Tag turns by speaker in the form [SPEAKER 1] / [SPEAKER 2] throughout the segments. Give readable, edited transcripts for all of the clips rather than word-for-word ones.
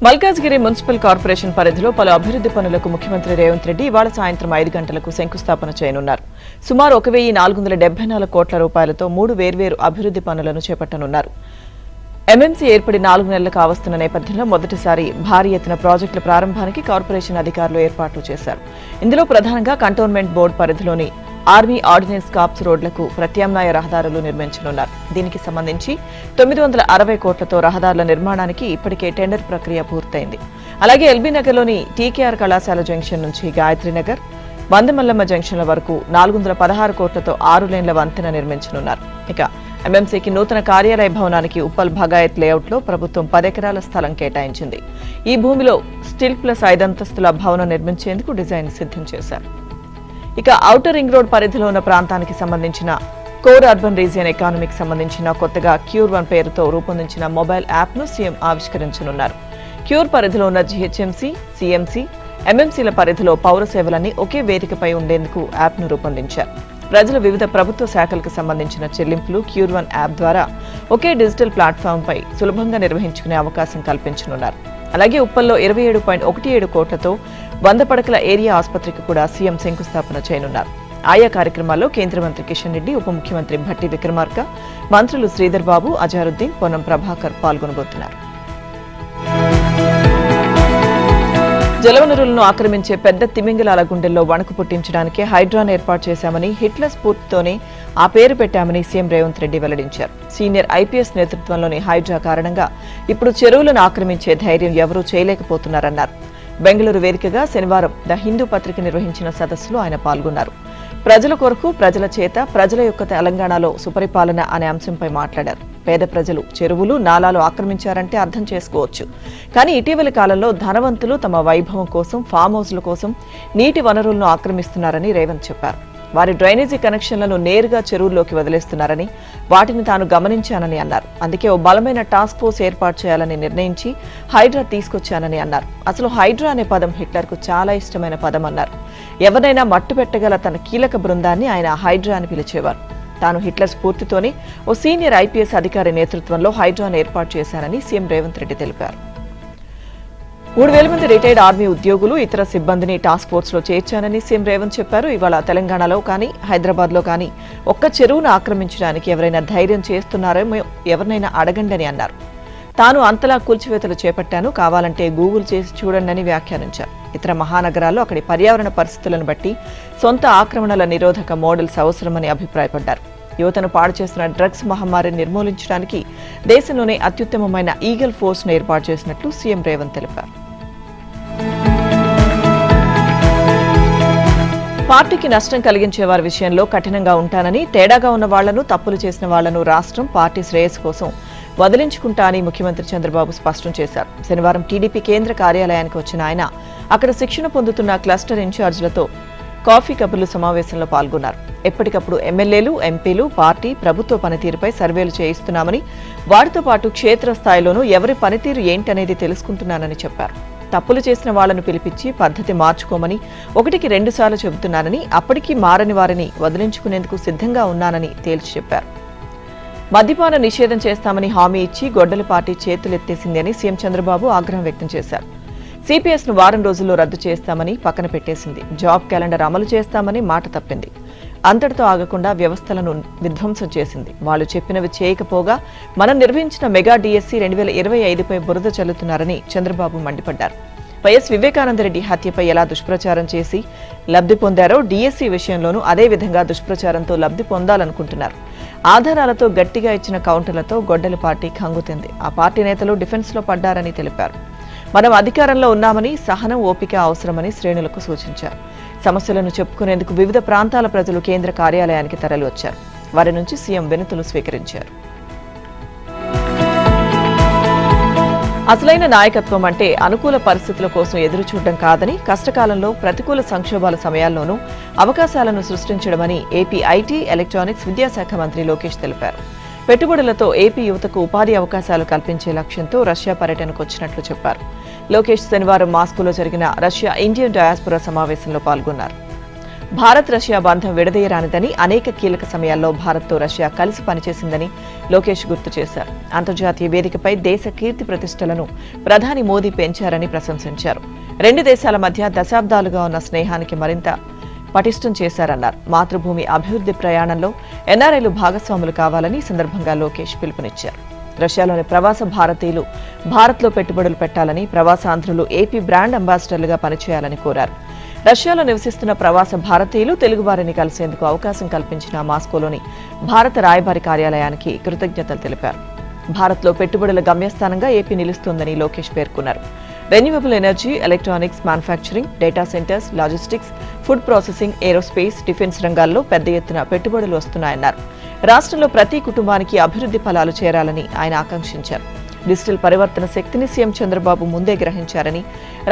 [SPEAKER 1] Malkajgiri municipal corporation పరిధిలో పలు అభివృద్ధి పనులకు ముఖ్యమంత్రి రేవంత్ రెడ్డి ఇవాళ సాయంత్రం 5 గంటలకు శంకుస్థాపన చేయనున్నారు. సుమారు 1474 కోట్ల రూపాయలతో 3 వేర్వేరు అభివృద్ధి పనులను చేపట్టనున్నారు. ఎంఎంసీ ఏర్పడి 4 నెలలు కావస్తున్న నేపథ్యంలో మొదటిసారి భారీ ఎత్తున ప్రాజెక్టుల ప్రారంభానికి కార్పొరేషన్ అధికారులు ఏర్పాట్లు చేశారు. ఇందులో ప్రధానంగా కంటోన్మెంట్ బోర్డు పరిధిలోని ఆర్మీ ఆర్డినెన్స్ కాప్స్ రోడ్లకు ప్రత్యామ్నాయ రహదారులు నిర్మించనున్నారు. దీనికి సంబంధించి 960 కోట్లతో రహదారుల నిర్మాణానికి ఇప్పటికే టెండర్ ప్రక్రియ పూర్తయింది. అలాగే ఎల్బీ నగర్లోని టీకేఆర్ కళాశాల జంక్షన్ నుంచి గాయత్రి నగర్, మందమల్లమ్మ జంక్షన్ల వరకు 416 కోట్లతో 6 లేన్ల వంతెన నిర్మించనున్నారు. ఇక ఎంఎంసీకి నూతన కార్యాలయ భవనానికి ఉప్పల్ భగాయత్ లేఅవుట్లో ప్రభుత్వం 10 ఎకరాల స్థలం కేటాయించింది. ఈ భూమిలో స్టీల్ ప్లస్ 5 అంతస్తుల భవనం నిర్మించేందుకు డిజైన్ సిద్ధం చేశారు. ఇక ఔటర్ రింగ్ రోడ్ పరిధిలో ఉన్న ప్రాంతానికి సంబంధించిన కోర్ అర్బన్ రీజియన్ ఎకానమీకి సంబంధించిన కొత్తగా క్యూర్1 పేరుతో రూపొందించిన మొబైల్ యాప్ను సీఎం ఆవిష్కరించనున్నారు. క్యూర్ పరిధిలో ఉన్న జీహెచ్ఎంసీ, సీఎంసీ, ఎంఎంసీల పరిధిలో పౌర సేవలన్నీ ఒకే వేదికపై ఉండేందుకు యాప్ను రూపొందించారు. ప్రజలు వివిధ ప్రభుత్వ శాఖలకు సంబంధించిన చెల్లింపులు క్యూర్1 యాప్ ద్వారా ఒకే డిజిటల్ ప్లాట్ఫామ్పై సులభంగా నిర్వహించుకునే అవకాశం కల్పించనున్నారు. అలాగే ఉప్పల్లో 27.17 కోట్లతో 100 పడకల ఏరియా ఆసుపత్రికి కూడా సీఎం శంకుస్థాపన చేయనున్నారు. ఆయా కార్యక్రమాల్లో కేంద్ర మంత్రి కిషన్ రెడ్డి, ఉప ముఖ్యమంత్రి భట్టి విక్రమార్క, మంత్రులు శ్రీధర్ బాబు, అజారుద్దీన్, పొన్నం ప్రభాకర్ పాల్గొనబోతున్నారు. జలవనరులను ఆక్రమించే పెద్ద తిమింగలాల గుండెల్లో వణుకు పుట్టించడానికే హైడ్రాను ఏర్పాటు చేశామని, హిట్లర్ స్ఫూర్తితోనే ఆ పేరు పెట్టామని సీఎం రేవంత్ రెడ్డి వెల్లడించారు. సీనియర్ ఐపీఎస్ నేతృత్వంలోని హైడ్రా కారణంగా ఇప్పుడు చెరువులను ఆక్రమించే ధైర్యం ఎవరూ చేయలేకపోతున్నారన్నారు. బెంగళూరు వేదికగా శనివారం ద హిందూ పత్రిక నిర్వహించిన సదస్సులో ఆయన పాల్గొన్నారు. ప్రజల కొరకు, ప్రజల చేత, ప్రజల యొక్క తెలంగాణలో సుపరిపాలన అనే అంశంపై మాట్లాడారు. పేద ప్రజలు చెరువులు, నాలాలు ఆక్రమించారంటే అర్థం చేసుకోవచ్చు. కానీ ఇటీవలి కాలంలో ధనవంతులు తమ వైభవం కోసం, ఫామ్ హౌస్ల కోసం నీటి వనరులను ఆక్రమిస్తున్నారని రేవంత్ చెప్పారు. వారి డ్రైనేజీ కనెక్షన్లను నేరుగా చెరువుల్లోకి వదిలేస్తున్నారని, వాటిని తాను గమనించానని అన్నారు. అందుకే ఓ బలమైన టాస్క్ ఫోర్స్ ఏర్పాటు చేయాలని నిర్ణయించి హైడ్రా తీసుకొచ్చానని అన్నారు. అసలు హైడ్రా అనే పదం హిట్లర్కు చాలా ఇష్టమైన పదం అన్నారు. ఎవరినైనా మట్టు పెట్టగల తన కీలక బృందాన్ని ఆయన హైడ్రా అని పిలిచేవారు. తాను హిట్లర్ స్ఫూర్తితోనే ఓ సీనియర్ ఐపీఎస్ అధికారి నేతృత్వంలో హైడ్రాను ఏర్పాటు చేశానని సీఎం రేవంత్ రెడ్డి తెలిపారు. 3000 మంది రిటైర్డ్ ఆర్మీ ఉద్యోగులు, ఇతర సిబ్బందిని టాస్క్ ఫోర్స్ లో చేర్చానని సీఎం రేవంత్ చెప్పారు. ఇవాళ తెలంగాణలో కానీ, హైదరాబాద్ లో కానీ ఒక్క చెరువును ఆక్రమించడానికి ఎవరైనా ధైర్యం చేస్తున్నారేమో ఎవరినైనా అడగండని అన్నారు. తాను అంతలా కూల్చివేతలు చేపట్టాను, కావాలంటే గూగుల్ చేసి చూడండి వ్యాఖ్యానించారు. ఇతర మహానగరాల్లో అక్కడి పర్యావరణ పరిస్థితులను బట్టి సొంత ఆక్రమణల నిరోధక మోడల్స్ అవసరమని అభిప్రాయపడ్డారు. యువతను పాడు చేస్తున్న డ్రగ్స్ మహమ్మారిని నిర్మూలించడానికి దేశంలోనే అత్యుత్తమమైన ఈగల్ ఫోర్స్ ను ఏర్పాటు చేసినట్లు సీఎం రేవంత్ తెలిపారు. పార్టీకి నష్టం కలిగించే వారి విషయంలో కఠినంగా ఉంటానని, తేడాగా ఉన్న వాళ్లను, తప్పులు చేసిన వాళ్లను రాష్ట్రం, పార్టీ శ్రేయస్సు కోసం వదిలించుకుంటా అని ముఖ్యమంత్రి చంద్రబాబు స్పష్టం చేశారు. శనివారం టీడీపీ కేంద్ర కార్యాలయానికి వచ్చిన ఆయన అక్కడ శిక్షణ పొందుతున్న క్లస్టర్ ఇన్ఛార్జీలతో కాఫీ కబుర్లు సమావేశంలో పాల్గొన్నారు. ఎప్పటికప్పుడు ఎమ్మెల్యేలు, ఎంపీలు, పార్టీ, ప్రభుత్వ పనితీరుపై సర్వేలు చేయిస్తున్నామని, వాటితో పాటు క్షేత్రస్థాయిలోనూ ఎవరి పనితీరు ఏంటనేది తెలుసుకుంటున్నానని చెప్పారు. తప్పులు చేసిన వాళ్లను పిలిపించి పద్ధతి మార్చుకోమని 1కి 2 సార్లు చెబుతున్నానని, అప్పటికీ మారని వారిని వదిలించుకునేందుకు సిద్ధంగా ఉన్నానని తేల్చి చెప్పారు. మద్యపాన నిషేధం చేస్తామని హామీ ఇచ్చి గొడ్డలి పార్టీ చేతులెత్తేసింది అని సీఎం చంద్రబాబు ఆగ్రహం వ్యక్తం చేశారు. సిపిఎస్ ను వారం రోజుల్లో రద్దు చేస్తామని పక్కన పెట్టేసింది. జాబ్ క్యాలెండర్ అమలు చేస్తామని మాట తప్పింది. అంతటితో ఆగకుండా వ్యవస్థలను విధ్వంసం చేసింది. వాళ్లు చెప్పినవి చేయకపోగా మనం నిర్వహించిన మెగా డిఎస్సీ 2025పై బురద చల్లుతున్నారని చంద్రబాబు మండిపడ్డారు. వైఎస్ వివేకానందరెడ్డి హత్యపై ఎలా దుష్ప్రచారం చేసి లబ్ధి పొందారో డిఎస్సీ విషయంలోనూ అదే విధంగా దుష్ప్రచారంతో లబ్ధి పొందాలనుకుంటున్నారు. ఆధారాలతో గట్టిగా ఇచ్చిన కౌంటర్లతో గొడ్డలి పార్టీ కంగుతింది. ఆ పార్టీ నేతలు డిఫెన్స్ లో పడ్డారని తెలిపారు. మనం అధికారంలో ఉన్నామని, సహనం, ఓపిక అవసరమని శ్రేణులకు సూచించారు. సమస్యలను చెప్పుకునేందుకు వివిధ ప్రాంతాల ప్రజలు కేంద్ర కార్యాలయానికి తరలి వచ్చారు. వారి నుంచి సీఎం వినతులు స్వీకరించారు. అసలైన నాయకత్వం అంటే అనుకూల పరిస్థితుల కోసం ఎదురుచూడడం కాదని, కష్టకాలంలో, ప్రతికూల సంక్షోభాల సమయాల్లోనూ అవకాశాలను సృష్టించడమని ఏపీ ఐటీ, ఎలక్ట్రానిక్స్, విద్యాశాఖ మంత్రి లోకేష్ తెలిపారు. పెట్టుబడులతో ఏపీ యువతకు ఉపాధి అవకాశాలు కల్పించే లక్ష్యంతో రష్యా పర్యటనకు వచ్చినట్లు చెప్పారు. లోకేష్ శనివారం మాస్కోలో జరిగిన రష్యా ఇండియన్ డయాస్పోరా సమావేశంలో పాల్గొన్నారు. భారత్ రష్యా బంధం విడదీయరానిదని, అనేక కీలక సమయాల్లో భారత్తో రష్యా కలిసి పనిచేసిందని లోకేష్ గుర్తు చేశారు. అంతర్జాతీయ వేదికపై దేశ కీర్తి ప్రతిష్టలను ప్రధాని మోదీ పెంచారని ప్రశంసించారు. రెండు దేశాల మధ్య దశాబ్దాలుగా ఉన్న స్నేహానికి మరింత పటిష్టం చేశారన్నారు. మాతృభూమి అభివృద్ధి ప్రయాణంలో ఎన్ఆర్ఐలు భాగస్వాములు కావాలని ఈ సందర్భంగా లోకేష్ పిలుపునిచ్చారు. రష్యాలోని ప్రవాస భారతీయులు భారత్లో పెట్టుబడులు పెట్టాలని, ప్రవాసాంధ్రులు ఏపీ బ్రాండ్ అంబాసిడర్లుగా పనిచేయాలని కోరారు. రష్యాలో నివసిస్తున్న ప్రవాస భారతీయులు తెలుగువారిని కలిసేందుకు అవకాశం కల్పించిన మాస్కోలోని భారత రాయబారి కార్యాలయానికి కృతజ్ఞతలు తెలిపారు. భారత్లో పెట్టుబడుల గమ్యస్థానంగా ఏపీ నిలుస్తోందని లోకేష్ పేర్కొన్నారు. Renewable energy, electronics, manufacturing, data centres, logistics, food processing, aerospace, defence రంగాల్లో పెద్ద ఎత్తున పెట్టుబడులు వస్తున్నాయన్నారు. రాష్ట్రంలో ప్రతి కుటుంబానికి అభివృద్ధి ఫలాలు చేరాలని ఆయన ఆకాంక్షించారు. డిజిటల్ పరివర్తన శక్తిని సీఎం చంద్రబాబు ముందే గ్రహించారని,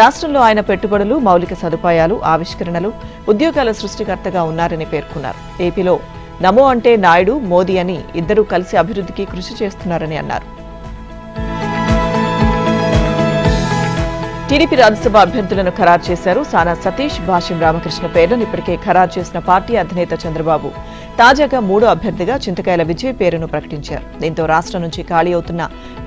[SPEAKER 1] రాష్ట్రంలో ఆయన పెట్టుబడులు, మౌలిక సదుపాయాలు, ఆవిష్కరణలు, ఉద్యోగాల సృష్టికర్తగా ఉన్నారని పేర్కొన్నారు. ఏపీలో నమో అంటే నాయుడు, మోదీ అని ఇద్దరూ కలిసి అభివృద్ధికి కృషి చేస్తున్నారని అన్నారు. టీడీపీ రాజ్యసభ అభ్యర్థులను ఖరారు చేశారు. సానా సతీష్, భాష్యం రామకృష్ణ పేర్లను ఇప్పటికే ఖరారు చేసిన పార్టీ అధినేత చంద్రబాబు తాజాగా 3వ అభ్యర్థిగా చింతకాయల విజయ్ పేరును ప్రకటించారు. దీంతో రాష్ట్రం నుంచి ఖాళీ అవుతున్న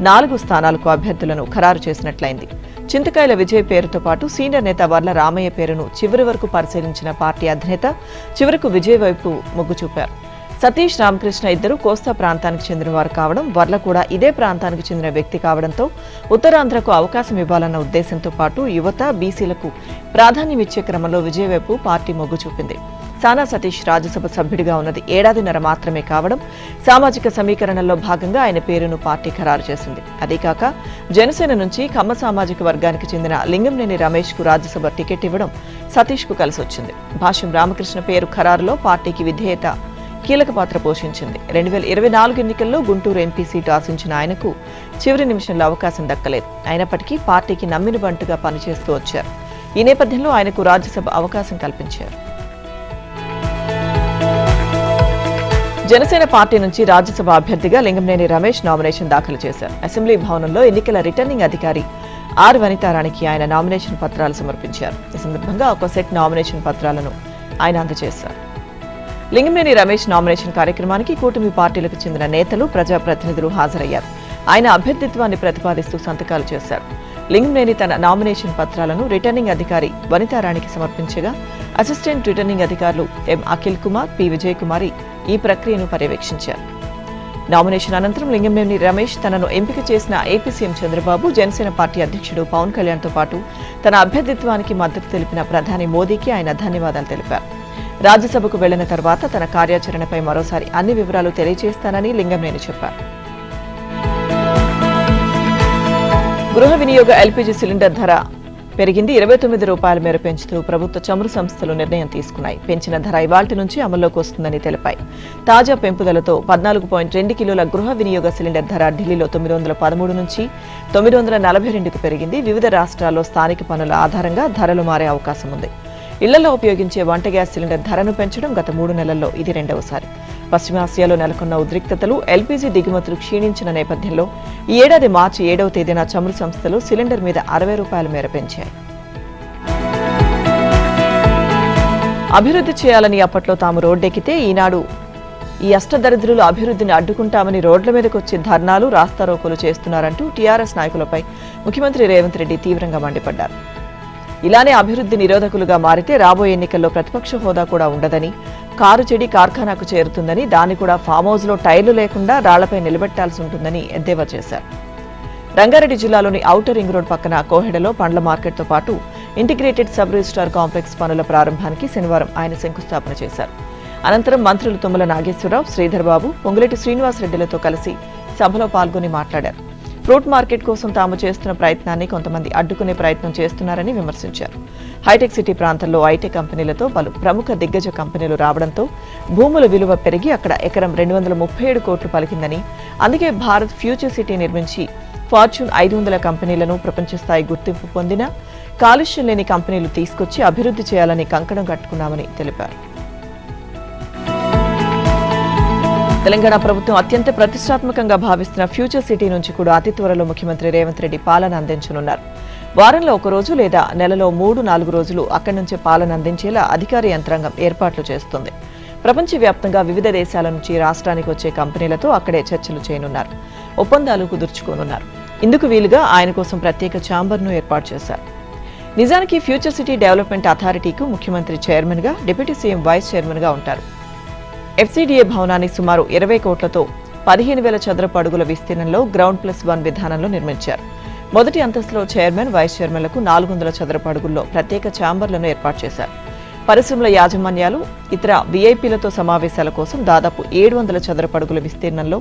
[SPEAKER 1] 4 స్థానాలకు అభ్యర్థులను ఖరారు చేసినట్లయింది. చింతకాయల విజయ్ పేరుతో పాటు సీనియర్ నేత వర్ల రామయ్య పేరును చివరి వరకు పరిశీలించిన పార్టీ అధినేత చివరకు విజయ్ వైపు మొగ్గు చూపారు. సతీష్, రామకృష్ణ ఇద్దరు కోస్తా ప్రాంతానికి చెందినవారు కావడం, వర్ల కూడా ఇదే ప్రాంతానికి చెందిన వ్యక్తి కావడంతో ఉత్తరాంధ్రకు అవకాశం ఇవ్వాలన్న ఉద్దేశంతో పాటు యువత, బీసీలకు ప్రాధాన్యమిచ్చే క్రమంలో విజయ్ వైపు పార్టీ మొగ్గు చూపింది. సానా సతీష్ రాజ్యసభ సభ్యుడిగా ఉన్నది 1 ఏడాదిన్నర మాత్రమే కావడం, సామాజిక సమీకరణలో భాగంగా ఆయన పేరును పార్టీ ఖరారు చేసింది. అదేకాక జనసేన నుంచి కమ్మ సామాజిక వర్గానికి చెందిన లింగంనేని రమేష్ కు రాజ్యసభ టికెట్ ఇవ్వడం సతీష్ కు కలిసొచ్చింది. భాష్యం రామకృష్ణ పేరు ఖరారులో పార్టీకి విధేయత కీలక పాత్ర పోషించింది. 2024 ఎన్నికల్లో గుంటూరు ఎంపీ సీటు ఆశించిన ఆయనకు చివరి నిమిషంలో అవకాశం దక్కలేదు. అయినప్పటికీ పార్టీకి నమ్మిన బంటుగా పనిచేస్తూ వచ్చారు. ఈ నేపథ్యంలో ఆయనకు రాజ్యసభ అవకాశం కల్పించారు. జనసేన పార్టీ నుంచి రాజ్యసభ అభ్యర్థిగా లింగంనేని రమేష్ నామినేషన్ దాఖలు చేశారు. అసెంబ్లీ భవనంలో ఎన్నికల రిటర్నింగ్ అధికారి ఆర్ వనితారానికి ఆయన నామినేషన్ పత్రాలు సమర్పించారు. ఈ సందర్భంగా ఒక సెట్ నామినేషన్ పత్రాలను ఆయన అందజేశారు. లింగంనేని రమేష్ నామినేషన్ కార్యక్రమానికి కూటమి పార్టీలకు చెందిన నేతలు, ప్రజాప్రతినిధులు హాజరయ్యారు. ఆయన అభ్యర్థిత్వాన్ని ప్రతిపాదిస్తూ సంతకాలు చేశారు. లింగంనేని తన నామినేషన్ పత్రాలను రిటర్నింగ్ అధికారి వనితారానికి సమర్పించగా అసిస్టెంట్ రిటర్నింగ్ అధికారులు ఎం అఖిల్ కుమార్, పి విజయ్ కుమారి ఈ ప్రక్రియను పర్యవేక్షించారు. నామినేషన్ అనంతరం లింగంనేని రమేష్ తనను ఎంపిక చేసిన AP CM Chandrababu, Janasena party అధ్యక్షుడు పవన్ కళ్యాణ్తో పాటు తన అభ్యర్థిత్వానికి మద్దతు తెలిపిన ప్రధాని మోదీకి ఆయన ధన్యవాదాలు తెలిపారు. రాజ్యసభకు వెళ్లిన తర్వాత తన కార్యాచరణపై మరోసారి అన్ని వివరాలు తెలియజేస్తానని లింగంనేని చెప్పారు. గృహ వినియోగ ఎల్పీజీ సిలిండర్ ధర పెరిగింది. 29 రూపాయల మేర పెంచుతూ ప్రభుత్వ చమురు సంస్థలు నిర్ణయం తీసుకున్నాయి. పెంచిన ధర ఇవాల్టి నుంచి అమల్లోకి వస్తుందని తెలిపాయి. తాజా పెంపుదలతో 14.2 కిలోల గృహ వినియోగ సిలిండర్ ధర ఢిల్లీలో 913 నుంచి 942కు పెరిగింది. వివిధ రాష్ట్రాల్లో స్థానిక పన్నుల ఆధారంగా ధరలు మారే అవకాశం ఉంది. ఇళ్లలో ఉపయోగించే వంట గ్యాస్ సిలిండర్ ధరను పెంచడం గత 3 నెలల్లో ఇది రెండవసారి. పశ్చిమాసియాలో నెలకొన్న ఉద్రిక్తతలు, ఎల్పీజీ దిగుమతులు క్షీణించిన నేపథ్యంలో ఈ ఏడాది మార్చి 7వ తేదీన చమురు సంస్థలు సిలిండర్ మీద 60 రూపాయల మేర పెంచాయి. అభివృద్ధి చేయాలని అప్పట్లో తాము రోడ్డెక్కితే ఈనాడు ఈ అష్టదరిద్రులు అభివృద్ధిని అడ్డుకుంటామని రోడ్ల మీదకు వచ్చి ధర్నాలు, రాస్తారోకోలు చేస్తున్నారంటూ టీఆర్ఎస్ నాయకులపై ముఖ్యమంత్రి రేవంత్ రెడ్డి తీవ్రంగా మండిపడ్డారు. ఇలానే అభివృద్ధి నిరోధకులుగా మారితే రాబోయే ఎన్నికల్లో ప్రతిపక్ష హోదా కూడా ఉండదని, కారు చెడి కార్ఖానాకు చేరుతుందని, దాన్ని కూడా ఫామ్ హౌస్లో టైర్లు లేకుండా రాళ్లపై నిలబెట్టాల్సి ఉంటుందని ఎద్దేవా చేశారు. రంగారెడ్డి జిల్లాలోని ఔటర్ రింగ్ రోడ్ పక్కన కోహెడలో పండ్ల మార్కెట్తో పాటు ఇంటిగ్రేటెడ్ సబ్ రిజిస్ట్రార్ కాంప్లెక్స్ పనుల ప్రారంభానికి శనివారం ఆయన శంకుస్థాపన చేశారు. అనంతరం మంత్రులు తుమ్మల నాగేశ్వరరావు, శ్రీధర్ బాబు, పొంగులేటి శ్రీనివాసరెడ్డిలతో కలిసి సభలో పాల్గొని మాట్లాడారు. ఫ్రూట్ మార్కెట్ కోసం తాము చేస్తున్న ప్రయత్నాన్ని కొంతమంది అడ్డుకునే ప్రయత్నం చేస్తున్నారని విమర్శించారు. హైటెక్ సిటీ ప్రాంతంలో ఐటీ కంపెనీలతో పలు ప్రముఖ దిగ్గజ కంపెనీలు రావడంతో భూముల విలువ పెరిగి అక్కడ ఎకరం 237 కోట్లు పలికిందని, అందుకే భారత్ ఫ్యూచర్ సిటీ నిర్మించి ఫార్చ్యూన్ 500 కంపెనీలను ప్రపంచ స్థాయి గుర్తింపు పొందిన కాలుష్యం లేని కంపెనీలు తీసుకొచ్చి అభివృద్ధి చేయాలని కంకణం కట్టుకున్నామని తెలిపారు. తెలంగాణ ప్రభుత్వం అత్యంత ప్రతిష్టాత్మకంగా భావిస్తున్న ఫ్యూచర్ సిటీ నుంచి కూడా అతి త్వరలో ముఖ్యమంత్రి రేవంత్ రెడ్డి పాలన అందించనున్నారు. వారంలో ఒక రోజు లేదా నెలలో 3-4 రోజులు అక్కడి నుంచే పాలన అందించేలా అధికార యంత్రాంగం ఏర్పాట్లు చేస్తుంది. ప్రపంచవ్యాప్తంగా వివిధ దేశాల నుంచి రాష్ట్రానికి వచ్చే కంపెనీలతో అక్కడే చర్చలు చేయనున్నారు, ఒప్పందాలు కుదుర్చుకోనున్నారు. ఇందుకు వీలుగా ఆయన కోసం ప్రత్యేక ఛాంబర్ను ఏర్పాటు చేశారు. నిజానికి ఫ్యూచర్ సిటీ డెవలప్మెంట్ అథారిటీకు ముఖ్యమంత్రి చైర్మన్ గా, డిప్యూటీ సీఎం వైస్ చైర్మన్ గా ఉంటారు. FCDA భవనాన్ని సుమారు 20 కోట్లతో 15,000 చదరపు అడుగుల విస్తీర్ణంలో గ్రౌండ్+1 విధానంలో నిర్మించారు. మొదటి అంతస్తులో చైర్మన్, వైస్ చైర్మన్లకు 400 చదరపు అడుగుల్లో ప్రత్యేక ఛాంబర్లను ఏర్పాటు చేశారు. పరిశ్రమల యాజమాన్యాలు, ఇతర VIPలతో సమావేశాల కోసం దాదాపు 700 చదరపు అడుగుల విస్తీర్ణంలో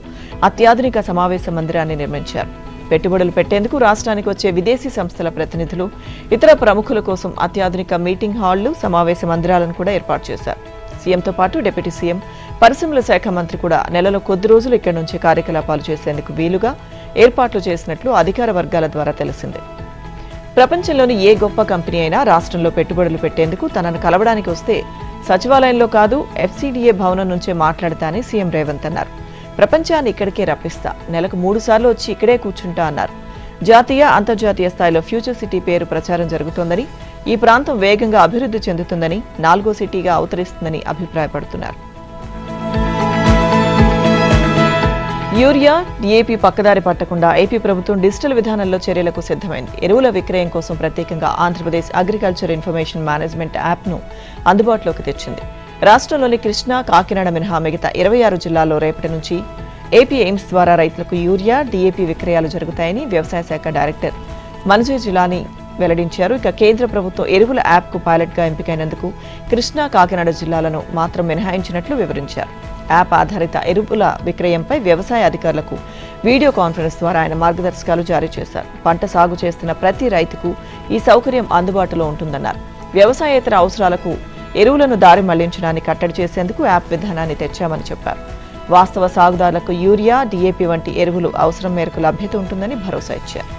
[SPEAKER 1] అత్యాధునిక సమావేశ మందిరాన్ని నిర్మించారు. పెట్టుబడులు పెట్టేందుకు రాష్ట్రానికి వచ్చే విదేశీ సంస్థల ప్రతినిధులు, ఇతర ప్రముఖుల కోసం అత్యాధునిక మీటింగ్ హాళ్లు, సమావేశ మందిరాలను కూడా ఏర్పాటు చేశారు. సీఎంతో పాటు డిప్యూటీ సీఎం, పరిశ్రమల శాఖ మంత్రి కూడా నెలలో కొద్ది రోజులు ఇక్కడి నుంచి కార్యకలాపాలు చేసేందుకు వీలుగా ఏర్పాట్లు చేసినట్లు అధికార వర్గాల ద్వారా తెలిసింది. ప్రపంచంలోని ఏ గొప్ప కంపెనీ అయినా రాష్ట్రంలో పెట్టుబడులు పెట్టేందుకు తనను కలవడానికి వస్తే సచివాలయంలో కాదు, FCDA భవనం నుంచే మాట్లాడతానని సీఎం రేవంత్ అన్నారు. ప్రపంచాన్ని ఇక్కడికే రప్పిస్తా, నెలకు 3 సార్లు వచ్చి ఇక్కడే కూర్చుంటా అన్నారు. జాతీయ, అంతర్జాతీయ స్థాయిలో ఫ్యూచర్ సిటీ పేరు ప్రచారం జరుగుతోందని, ఈ ప్రాంతం వేగంగా అభివృద్ధి చెందుతుందని, 4వ సిటీగా అవతరిస్తుందని అభిప్రాయపడుతున్నారు. యూరియా, DAP పక్కదారి పట్టకుండా ఏపీ ప్రభుత్వం డిజిటల్ విధానంలో చర్యలకు సిద్ధమైంది. ఎరువుల విక్రయం కోసం ప్రత్యేకంగా ఆంధ్రప్రదేశ్ అగ్రికల్చర్ ఇన్ఫర్మేషన్ మేనేజ్మెంట్ యాప్ను అందుబాటులోకి తెచ్చింది. రాష్ట్రంలోని కృష్ణా, కాకినాడ మినహా మిగతా 26 జిల్లాల్లో రేపటి నుంచి ఏపీ ఎయిమ్స్ ద్వారా రైతులకు యూరియా, DAP విక్రయాలు జరుగుతాయని వ్యవసాయ శాఖ డైరెక్టర్ మనజయ్ జిలానీ వెల్లడించారు. ఇక కేంద్ర ప్రభుత్వం ఎరువుల యాప్కు పైలట్గా ఎంపికైనందుకు కృష్ణా, కాకినాడ జిల్లాలను మాత్రం మినహాయించినట్లు వివరించారు. యాప్ ఆధారిత ఎరువుల విక్రయంపై వ్యవసాయ అధికారులకు వీడియో కాన్ఫరెన్స్ ద్వారా ఆయన మార్గదర్శకాలు జారీ చేశారు. పంట సాగు చేస్తున్న ప్రతి రైతుకు ఈ సౌకర్యం అందుబాటులో ఉంటుందన్నారు. వ్యవసాయేతర అవసరాలకు ఎరువులను దారి మళ్లించడాన్ని కట్టడి చేసేందుకు యాప్ విధానాన్ని తెచ్చామని చెప్పారు. వాస్తవ సాగుదారులకు యూరియా, DAP వంటి ఎరువులు అవసరం మేరకు లభ్యత ఉంటుందని భరోసా ఇచ్చారు.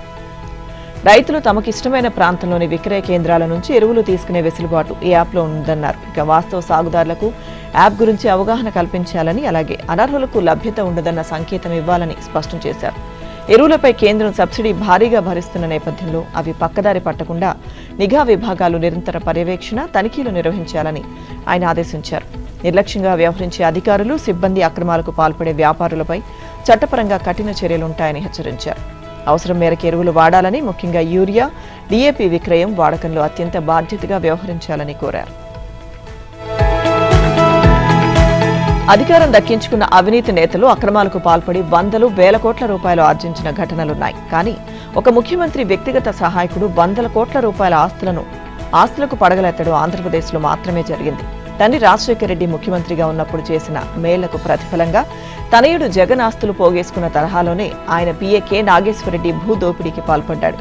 [SPEAKER 1] రైతులు తమకిష్టమైన ప్రాంతంలోని విక్రయ కేంద్రాల నుంచి ఎరువులు తీసుకునే వెసులుబాటు ఈ యాప్లో ఉందన్నారు. ఇక వాస్తవ సాగుదారులకు యాప్ గురించి అవగాహన కల్పించాలని, అలాగే అనర్హులకు లభ్యత ఉండదన్న సంకేతం ఇవ్వాలని స్పష్టం చేశారు. ఎరువులపై కేంద్రం సబ్సిడీ భారీగా భరిస్తున్న నేపథ్యంలో అవి పక్కదారి పట్టకుండా నిఘా విభాగాలు నిరంతర పర్యవేక్షణ, తనిఖీలు నిర్వహించాలని ఆయన ఆదేశించారు. నిర్లక్ష్యంగా వ్యవహరించే అధికారులు, సిబ్బంది, అక్రమాలకు పాల్పడే వ్యాపారులపై చట్టపరంగా కఠిన చర్యలుంటాయని హెచ్చరించారు. అవసరం మేరకు ఎరువులు వాడాలని, ముఖ్యంగా యూరియా, DAP విక్రయం, వాడకంలో అత్యంత బాధ్యతగా వ్యవహరించాలని కోరారు. అధికారం దక్కించుకున్న అవినీతి నేతలు అక్రమాలకు పాల్పడి వందలు, వేల కోట్ల రూపాయలు ఆర్జించిన ఘటనలున్నాయి. కానీ ఒక ముఖ్యమంత్రి వ్యక్తిగత సహాయకుడు వందల కోట్ల రూపాయల ఆస్తులకు పడగలెత్తడం ఆంధ్రప్రదేశ్లో మాత్రమే జరిగింది. తండ్రి రాజశేఖర రెడ్డి ముఖ్యమంత్రిగా ఉన్నప్పుడు చేసిన మేళ్లకు ప్రతిఫలంగా తనయుడు జగన్ ఆస్తులు పోగేసుకున్న తరహాలోనే ఆయన PA K నాగేశ్వరరెడ్డి భూ దోపిడీకి పాల్పడ్డాడు.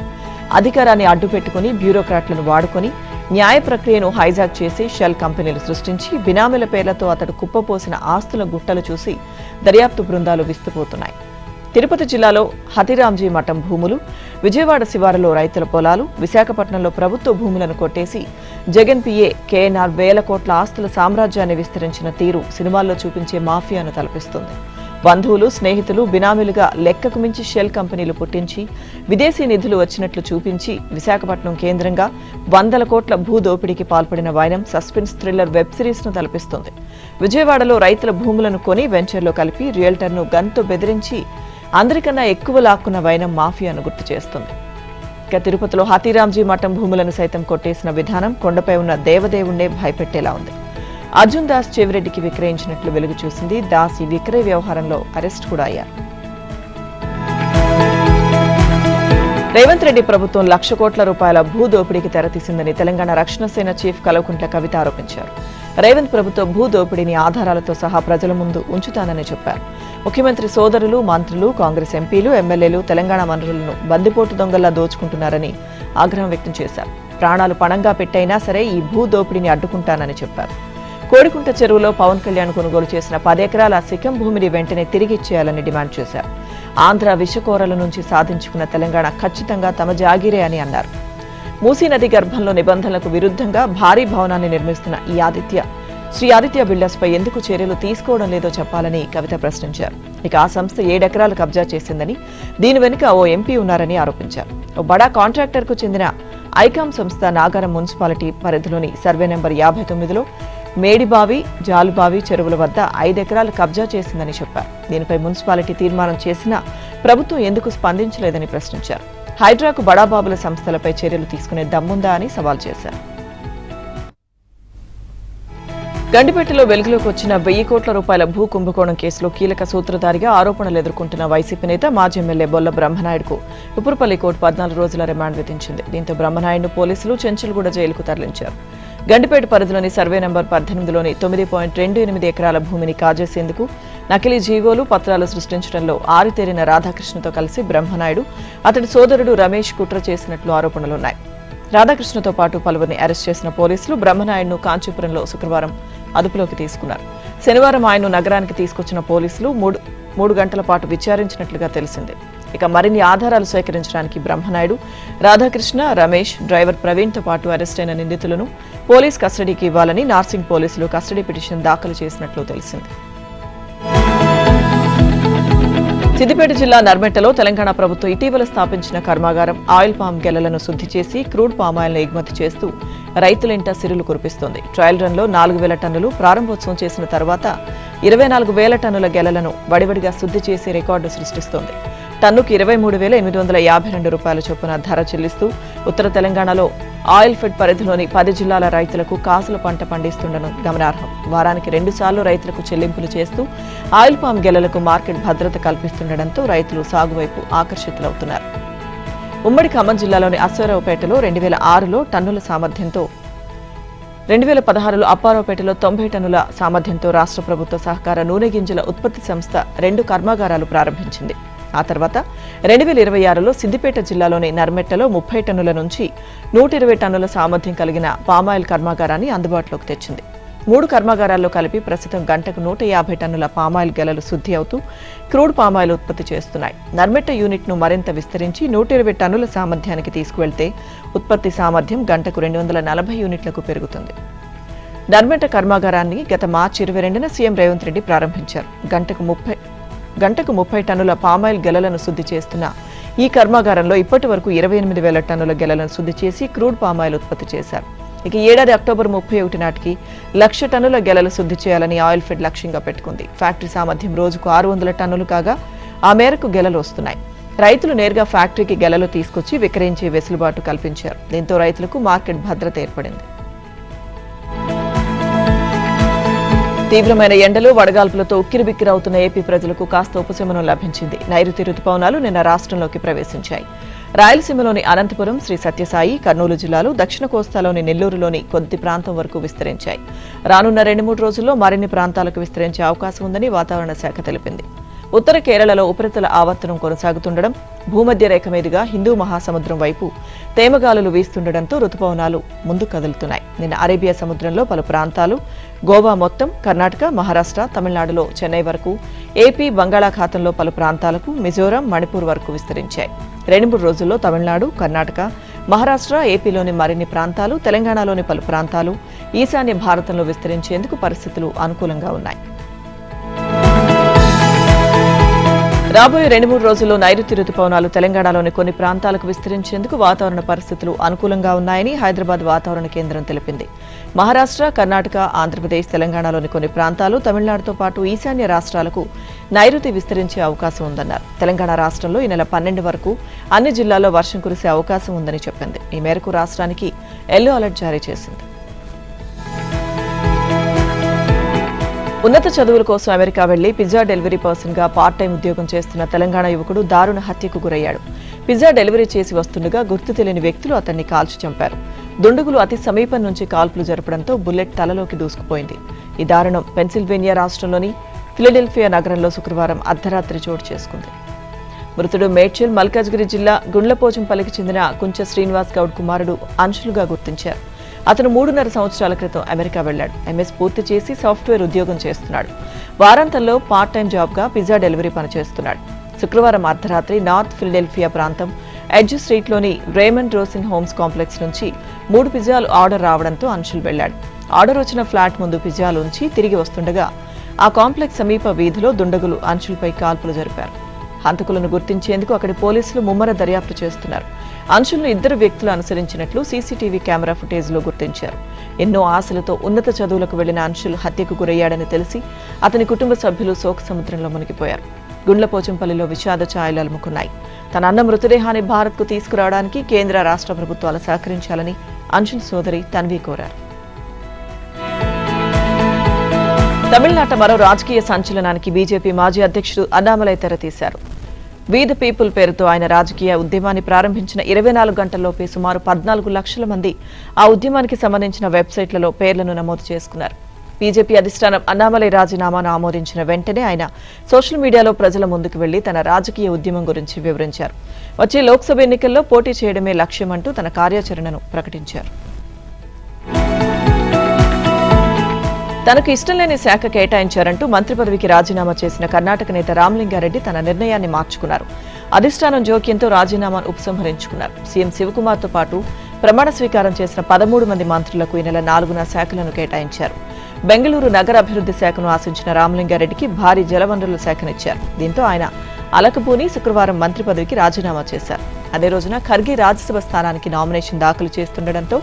[SPEAKER 1] అధికారాన్ని అడ్డుపెట్టుకుని బ్యూరోక్రాట్లను వాడుకొని న్యాయ ప్రక్రియను హైజాక్ చేసి షెల్ కంపెనీలు సృష్టించి బినామీల పేర్లతో అతడు కుప్పపోసిన ఆస్తుల గుట్టలు చూసి దర్యాప్తు బృందాలు విస్తుపోతున్నాయి. తిరుపతి జిల్లాలో హతిరాంజీ మఠం భూములు, విజయవాడ శివారులో రైతుల పొలాలు, విశాఖపట్నంలో ప్రభుత్వ భూములను కొట్టేసి జగన్ PA KNR వేల కోట్ల ఆస్తుల సామ్రాజ్యాన్ని విస్తరించిన తీరు సినిమాల్లో చూపించే మాఫియాను తలపిస్తుంది. బంధువులు, స్నేహితులు, బినామీలుగా లెక్కకు మించి షెల్ కంపెనీలు పుట్టించి విదేశీ నిధులు వచ్చినట్లు చూపించి విశాఖపట్నం కేంద్రంగా వందల కోట్ల భూ దోపిడీకి పాల్పడిన వైనం సస్పెన్స్ థ్రిల్లర్ వెబ్ సిరీస్ ను తలపిస్తుంది. విజయవాడలో రైతుల భూములను కొని వెంచర్లో కలిపి రియల్టర్ను గన్తో బెదిరించి అందరికన్నా ఎక్కువ లాక్కున్న వైనం మాఫియాను గుర్తు చేస్తుంది. ఇక తిరుపతిలో హతిరాంజీ మఠం భూములను సైతం కొట్టేసిన విధానం కొండపై ఉన్న దేవదేవుణ్ణే భయపెట్టేలా ఉంది. అర్జున్ దాస్ చెవిరెడ్డికి విక్రయించినట్లు వెలుగు చూసింది. దాస్ ఈ విక్రయ వ్యవహారంలో అరెస్ట్ కూడా అయ్యారు. రేవంత్ రెడ్డి ప్రభుత్వం 1,00,000 కోట్ల రూపాయల భూ దోపిడీకి తెరతీసిందని తెలంగాణ రక్షణ సేన చీఫ్ కల్వకుంట్ల కవిత ఆరోపించారు. రేవంత్ ప్రభుత్వం భూ దోపిడీని ఆధారాలతో సహా ప్రజల ముందు ఉంచుతానని చెప్పారు. ముఖ్యమంత్రి సోదరులు, మంత్రులు, కాంగ్రెస్ ఎంపీలు, ఎమ్మెల్యేలు తెలంగాణ వనరులను బందిపోటు దొంగల్లా దోచుకుంటున్నారని ఆగ్రహం వ్యక్తం చేశారు. ప్రాణాలు పణంగా పెట్టైనా సరే ఈ భూ దోపిడీని అడ్డుకుంటానని చెప్పారు. కోడికుంట చెరువులో పవన్ కళ్యాణ్ కొనుగోలు చేసిన 10 ఎకరాల సికం భూమిని వెంటనే తిరిగి ఇచ్చేయాలని డిమాండ్ చేశారు. ఆంధ్ర విషకోరల నుంచి సాధించుకున్న తెలంగాణ ఖచ్చితంగా తమ జాగీరే అని అన్నారు. మూసీ నది గర్భంలో నిబంధనలకు విరుద్ధంగా భారీ భవనాన్ని నిర్మిస్తున్న ఈ ఆదిత్య శ్రీ ఆదిత్య బిల్డర్స్ పై ఎందుకు చర్యలు తీసుకోవడం లేదో చెప్పాలని కవిత ప్రశ్నించారు. ఇక ఆ సంస్థ 7 ఎకరాలు కబ్జా చేసిందని, దీని వెనుక ఓ ఎంపీ ఉన్నారని ఆరోపించారు. ఓ బడా కాంట్రాక్టర్ కు చెందిన ఐకామ్ సంస్థ నాగారం మున్సిపాలిటీ పరిధిలోని సర్వే నెంబర్ 59లో మేడిబావి, జాలుబావి చెరువుల వద్ద 5 ఎకరాలు కబ్జా చేసిందని చెప్పారు. దీనిపై మున్సిపాలిటీ తీర్మానం చేసినా ప్రభుత్వం ఎందుకు స్పందించలేదని ప్రశ్నించారు. హైడ్రాకు బడాబాబుల సంస్థలపై చర్యలు తీసుకునే దమ్ముందా అని సవాల్ చేశారు. గండిపేటలో వెలుగులోకి వచ్చిన 1000 కోట్ల రూపాయల భూ కుంభకోణం కేసులో కీలక సూత్రధారిగా ఆరోపణలు ఎదుర్కొంటున్న వైసీపీ నేత మాజీ ఎమ్మెల్యే బొల్ల బ్రహ్మనాయుడుకు ఉప్పురుపల్లి కోర్టు 14 రోజుల రిమాండ్ విధించింది. దీంతో బ్రహ్మనాయుడును పోలీసులు చెంచల్గూడ జైలుకు తరలించారు. గండిపేట పరిధిలోని సర్వే నెంబర్ 18లోని 9.28 ఎకరాల భూమిని కాజేసేందుకు నకిలీ జీవోలు, పత్రాలు సృష్టించడంలో ఆరితేరిన రాధాకృష్ణతో కలిసి బ్రహ్మనాయుడు, అతడి సోదరుడు రమేష్ కుట్ర చేసినట్లు ఆరోపణలున్నాయి. రాధాకృష్ణతో పాటు పలువురిని అరెస్ట్ చేసిన పోలీసులు బ్రహ్మనాయుడును కాంచీపురంలో శుక్రవారం అదుపులోకి తీసుకున్నారు. శనివారం ఆయన్ను నగరానికి తీసుకొచ్చిన పోలీసులు మూడు గంటల పాటు విచారించినట్లుగా తెలిసింది. ఇక మరిన్ని ఆధారాలు సేకరించడానికి బ్రహ్మనాయుడు, రాధాకృష్ణ, రమేష్, డ్రైవర్ ప్రవీణ్తో పాటు అరెస్ట్ అయిన నిందితులను పోలీస్ కస్టడీకి ఇవ్వాలని నార్సింగ్ పోలీసులు కస్టడీ పిటిషన్ దాఖలు చేసినట్లు తెలిసింది. సిద్దిపేట జిల్లా నర్మెట్టలో తెలంగాణ ప్రభుత్వం ఇటీవల స్థాపించిన కర్మాగారం ఆయిల్ పామ్ గెలలను శుద్ధి చేసి క్రూడ్ పామాయిల్ను ఎగుమతి చేస్తూ రైతులింట సిరులు కురిపిస్తోంది. ట్రయల్ రన్లో 4000 టన్నులు ప్రారంభోత్సవం చేసిన తర్వాత 24,000 టన్నుల గెలలను వడివడిగా శుద్ధి చేసి రికార్డు సృష్టిస్తోంది. టన్నుకు 23,852 రూపాయల చొప్పున ధర చెల్లిస్తూ ఉత్తర తెలంగాణలో ఆయిల్ ఫెడ్ పరిధిలోని 10 జిల్లాల రైతులకు కాసుల పంట పండిస్తుండడం గమనార్హం. వారానికి 2 సార్లు రైతులకు చెల్లింపులు చేస్తూ ఆయిల్ పామ్ గెలలకు మార్కెట్ భద్రత కల్పిస్తుండటంతో రైతులు సాగువైపు ఆకర్షితులవుతున్నారు. ఉమ్మడి ఖమ్మం జిల్లాలోని అశ్వారావుపేటలో 2006లో టన్నుల సామర్థ్యంతో, 2016లో అప్పారావుపేటలో 90 టన్నుల సామర్థ్యంతో రాష్ట్ర ప్రభుత్వ సహకార నూనె గింజల ఉత్పత్తి సంస్థ 2 కర్మాగారాలు ప్రారంభించింది. ఆ తర్వాత 2026లో సిద్దిపేట జిల్లాలోని నర్మెట్టలో 30 టన్నుల నుంచి 120 టన్నుల సామర్థ్యం కలిగిన పామాయిల్ కర్మాగారాన్ని అందుబాటులోకి తెచ్చింది. 3 కర్మాగారాల్లో కలిపి ప్రస్తుతం గంటకు 150 టన్నుల పామాయిల్ గెలలు శుద్ధి అవుతూ క్రూడ్ పామాయిల్ ఉత్పత్తి చేస్తున్నాయి. నర్మెట్ట యూనిట్ను మరింత విస్తరించి 120 టన్నుల సామర్థ్యానికి తీసుకువెళ్తే ఉత్పత్తి సామర్థ్యం గంటకు 240 యూనిట్లకు పెరుగుతుంది. నర్మెట్ట కర్మాగారాన్ని గత మార్చి 22న సీఎం రేవంత్ రెడ్డి ప్రారంభించారు. గంటకు 30 టన్నుల పామాయిల్ గెలలను శుద్ధి చేస్తున్న ఈ కర్మాగారంలో ఇప్పటి వరకు 28,000 టన్నుల గెలలను శుద్ధి చేసి క్రూడ్ పామాయిల్ ఉత్పత్తి చేశారు. ఇక ఏడాది అక్టోబర్ 31 నాటికి 1,00,000 టన్నుల గెలలు శుద్ధి చేయాలని ఆయిల్ ఫెడ్ లక్ష్యంగా పెట్టుకుంది. ఫ్యాక్టరీ సామర్థ్యం రోజుకు 600 టన్నులు కాగా ఆ మేరకు గెలలు వస్తున్నాయి. రైతులు నేరుగా ఫ్యాక్టరీకి గెలలు తీసుకొచ్చి విక్రయించే వెసులుబాటు కల్పించారు. దీంతో రైతులకు మార్కెట్ భద్రత ఏర్పడింది. తీవ్రమైన ఎండలు, వడగాల్పులతో ఉక్కిరిబిక్కిరవుతున్న ఏపీ ప్రజలకు కాస్త ఉపశమనం లభించింది. నైరుతి రుతుపవనాలు నిన్న రాష్ట్రంలోకి ప్రవేశించాయి. రాయలసీమలోని అనంతపురం, శ్రీ సత్యసాయి, కర్నూలు జిల్లాలు, దక్షిణ కోస్తాలోని నెల్లూరులోని కొద్ది ప్రాంతం వరకు విస్తరించాయి. రానున్న 2-3 రోజుల్లో మరిన్ని ప్రాంతాలకు విస్తరించే అవకాశం ఉందని వాతావరణ శాఖ తెలిపింది. ఉత్తర కేరళలో ఉపరితల ఆవర్తనం కొనసాగుతుండడం, భూమధ్య రేఖ మీదుగా హిందూ మహాసముద్రం వైపు తేమగాలులు వీస్తుండటంతో రుతుపవనాలు ముందు కదులుతున్నాయి. నిన్న అరేబియా సముద్రంలో పలు ప్రాంతాలు, గోవా మొత్తం, కర్ణాటక, మహారాష్ట్ర, తమిళనాడులో చెన్నై వరకు, ఏపీ, బంగాళాఖాతంలో పలు ప్రాంతాలకు, మిజోరాం, మణిపూర్ వరకు విస్తరించాయి. 2-3 రోజుల్లో తమిళనాడు, కర్ణాటక, మహారాష్ట్ర, ఏపీలోని మరిన్ని ప్రాంతాలు, తెలంగాణలోని పలు ప్రాంతాలు, ఈశాన్య భారతంలో విస్తరించేందుకు పరిస్థితులు అనుకూలంగా ఉన్నాయి. రాబోయే 2-3 రోజుల్లో నైరుతి రుతుపవనాలు తెలంగాణలోని కొన్ని ప్రాంతాలకు విస్తరించేందుకు వాతావరణ పరిస్థితులు అనుకూలంగా ఉన్నాయని హైదరాబాద్ వాతావరణ కేంద్రం తెలిపింది. మహారాష్ట్ర, కర్ణాటక, ఆంధ్రప్రదేశ్, తెలంగాణలోని కొన్ని ప్రాంతాలు, తమిళనాడుతో పాటు ఈశాన్య రాష్ట్రాలకు నైరుతి విస్తరించే అవకాశం ఉందన్నారు. తెలంగాణ రాష్ట్రంలో ఈ నెల 12 వరకు అన్ని జిల్లాల్లో వర్షం కురిసే అవకాశం ఉందని చెప్పింది. ఈ మేరకు రాష్ట్రానికి ఎల్లో అలర్ట్ జారీ చేసింది. ఉన్నత చదువుల కోసం అమెరికా వెళ్లి పిజ్జా డెలివరీ పర్సన్ గా పార్ట్ టైం ఉద్యోగం చేస్తున్న తెలంగాణ యువకుడు దారుణ హత్యకు గురయ్యాడు. పిజ్జా డెలివరీ చేసి వస్తుండగా గుర్తు తెలియని వ్యక్తులు అతన్ని కాల్చి చంపారు. దుండగులు అతి సమీపం నుంచి కాల్పులు జరపడంతో బుల్లెట్ తలలోకి దూసుకుపోయింది. ఈ దారుణం పెన్సిల్వేనియా రాష్ట్రంలోని ఫిలడెల్ఫియా నగరంలో శుక్రవారం అర్ధరాత్రి చోటు చేసుకుంది. మృతుడు మేడ్చల్, మల్కాజ్గిరి జిల్లా గుండ్లపోచంపల్లికి చెందిన కుంచ శ్రీనివాస్ గౌడ్ కుమారుడు అంశులుగా గుర్తించారు. అతను 3.5 సంవత్సరాల క్రితం అమెరికా వెళ్లాడు. ఎంఎస్ పూర్తి చేసి సాఫ్ట్వేర్ ఉద్యోగం చేస్తున్నాడు. వారాంతంలో పార్ట్ టైం జాబ్గా పిజ్జా డెలివరీ పనిచేస్తున్నాడు. శుక్రవారం అర్ధరాత్రి నార్త్ ఫిలడెల్ఫియా ప్రాంతం ఎడ్జ్ స్ట్రీట్లోని రేమండ్ రోసిన్ హోమ్స్ కాంప్లెక్స్ నుంచి 3 పిజ్జాలు ఆర్డర్ రావడంతో అంశుల్ వెళ్లాడు. ఆర్డర్ వచ్చిన ఫ్లాట్ ముందు పిజ్జాలు ఉంచి తిరిగి వస్తుండగా ఆ కాంప్లెక్స్ సమీప వీధిలో దుండగులు అంశులపై కాల్పులు జరిపారు. హంతకులను గుర్తించేందుకు అక్కడి పోలీసులు ముమ్మర దర్యాప్తు చేస్తున్నారు. అంశులను 2 వ్యక్తులు అనుసరించినట్లు సీసీటీవీ కెమెరా ఫుటేజ్లో గుర్తించారు. ఎన్నో ఆశలతో ఉన్నత చదువులకు వెళ్లిన అంశులు హత్యకు గురయ్యాడని తెలిసి అతని కుటుంబ సభ్యులు శోక సముద్రంలో మునిగిపోయారు. గుండ్లపోచంపల్లిలో విషాద ఛాయలు అలుముకున్నాయి. తన అన్న మృతదేహాన్ని భారత్కు తీసుకురావడానికి కేంద్ర రాష్ట్ర ప్రభుత్వాలు సహకరించాలని అంశుల్ సోదరి తన్వి కోరారు. తమిళనాట మరో రాజకీయ సంచలనానికి బీజేపీ మాజీ అధ్యక్షుడు అన్నామలై తెరతీశారు. వీ ద పీపుల్ పేరుతో ఆయన రాజకీయ ఉద్యమాన్ని ప్రారంభించిన 24 గంటల్లోపే సుమారు 14 లక్షల మంది ఆ ఉద్యమానికి సంబంధించిన వెబ్సైట్లలో పేర్లను నమోదు చేసుకున్నారు. బీజేపీ అధిష్టానం అన్నామలై రాజీనామాను ఆమోదించిన వెంటనే ఆయన సోషల్ మీడియాలో ప్రజల ముందుకు వెళ్లి తన రాజకీయ ఉద్యమం గురించి వివరించారు. వచ్చే లోక్సభ ఎన్నికల్లో పోటీ చేయడమే లక్ష్యమంటూ తన కార్యాచరణను ప్రకటించారు. తనకు ఇష్టం లేని శాఖ కేటాయించారంటూ మంత్రి పదవికి రాజీనామా చేసిన కర్ణాటక నేత రామలింగారెడ్డి తన నిర్ణయాన్ని మార్చుకున్నారు. అధిష్టానం జోక్యంతో రాజీనామాను ఉపసంహరించుకున్నారు. సీఎం శివకుమార్తో పాటు ప్రమాణ స్వీకారం చేసిన 13 మంది మంత్రులకు ఈ నెల 4న శాఖలను కేటాయించారు. బెంగళూరు నగర అభివృద్ధి శాఖను ఆశించిన రామలింగారెడ్డికి భారీ జలవనరుల శాఖనిచ్చారు. దీంతో ఆయన అలకపూని శుక్రవారం మంత్రి పదవికి రాజీనామా చేశారు. అదే రోజున ఖర్గే రాజ్యసభ స్థానానికి నామినేషన్ దాఖలు చేస్తుండటంతో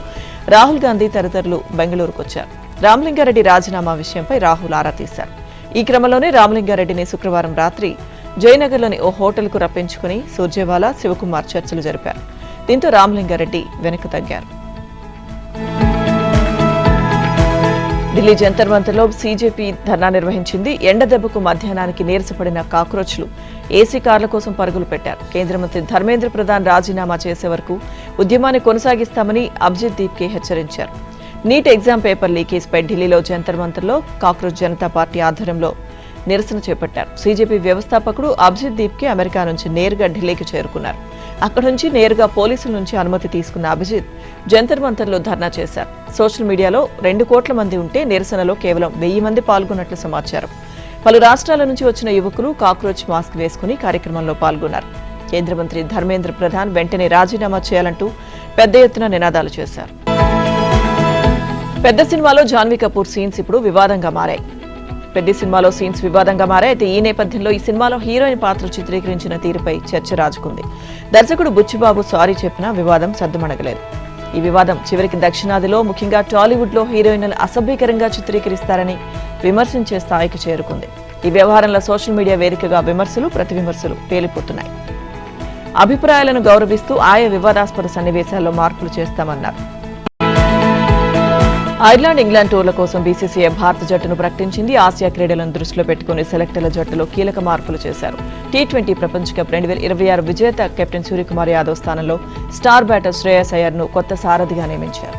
[SPEAKER 1] రాహుల్ గాంధీ తదితరులు బెంగళూరుకొచ్చారు. రామలింగారెడ్డి రాజీనామా విషయంపై రాహుల్ ఆరా తీశారు. ఈ క్రమంలోనే రామలింగారెడ్డిని శుక్రవారం రాత్రి జయనగర్లోని ఓ హోటల్కు రప్పించుకుని సూర్జేవాలా, శివకుమార్ చర్చలు జరిపారు. దీంతో రామలింగారెడ్డి వెనక్కు తగ్గారు. ఢిల్లీ జంతర్ మంతర్లో సీజేపీ ధర్నా నిర్వహించింది. ఎండ దెబ్బకు మధ్యాహ్నానికి నీరసపడిన కాక్రోచ్లు ఏసీ కార్ల కోసం పరుగులు పెట్టారు. కేంద్ర మంత్రి ధర్మేంద్ర ప్రధాన్ రాజీనామా చేసే వరకు ఉద్యమాన్ని కొనసాగిస్తామని అభిజిత్ దీప్కే హెచ్చరించారు. నీట్ ఎగ్జామ్ పేపర్ లీకేజ్పై ఢిల్లీలో జంతర్ మంతర్లో కాక్రోచ్ జనతా పార్టీ ఆధ్వర్యంలో నిరసన చేపట్టారు. సీజేపీ వ్యవస్థాపకుడు అభిజిత్ దీప్కే అమెరికా నుంచి నేరుగా ఢిల్లీకి చేరుకున్నారు. అక్కడి నుంచి నేరుగా పోలీసుల నుంచి అనుమతి తీసుకున్న అభిజిత్ జంతర్ మంతర్లో ధర్నా చేశారు. సోషల్ మీడియాలో 2 కోట్ల మంది ఉంటే నిరసనలో కేవలం 1000 మంది పాల్గొన్నట్లు సమాచారం. పలు రాష్ట్రాల నుంచి వచ్చిన యువకులు కాక్రోచ్ మాస్క్ వేసుకుని కార్యక్రమంలో పాల్గొన్నారు. కేంద్ర మంత్రి ధర్మేంద్ర ప్రధాన్ వెంటనే రాజీనామా చేయాలంటూ పెద్ద ఎత్తున నినాదాలు చేశారు. పెద్ద సినిమాలో జాన్వీ కపూర్ సీన్స్ ఇప్పుడు వివాదంగా మారాయి. పెద్ద సినిమాలో సీన్స్ వివాదంగా మారాయి. అయితే ఈ నేపథ్యంలో ఈ సినిమాలో హీరోయిన్ పాత్ర చిత్రీకరించిన తీరుపై చర్చ రాజుకుంది. దర్శకుడు బుచ్చిబాబు సారీ చెప్పినా వివాదం సద్దుమణగలేదు. ఈ వివాదం చివరికి దక్షిణాదిలో ముఖ్యంగా టాలీవుడ్ లో హీరోయిన్లను అసభ్యకరంగా చిత్రీకరిస్తారని విమర్శించే స్థాయికి చేరుకుంది. ఈ వ్యవహారంలో సోషల్ మీడియా వేదికగా విమర్శలు, ప్రతి విమర్శలు పేలిపోతున్నాయి. అభిప్రాయాలను గౌరవిస్తూ ఆయా వివాదాస్పద సన్నివేశాల్లో మార్పులు చేస్తామన్నారు. ఐర్లాండ్, ఇంగ్లాండ్ టూర్ల కోసం బీసీసీఐ భారత జట్టును ప్రకటించింది. ఆసియా క్రీడలను దృష్టిలో పెట్టుకుని సెలెక్టర్ల జట్టులో కీలక మార్పులు చేశారు. టీ20 ప్రపంచ కప్ 2026 విజేత కెప్టెన్ సూర్యకుమార్ యాదవ్ స్థానంలో స్టార్ బ్యాటర్ శ్రేయస్ అయ్యర్ను కొత్త సారథిగా నియమించారు.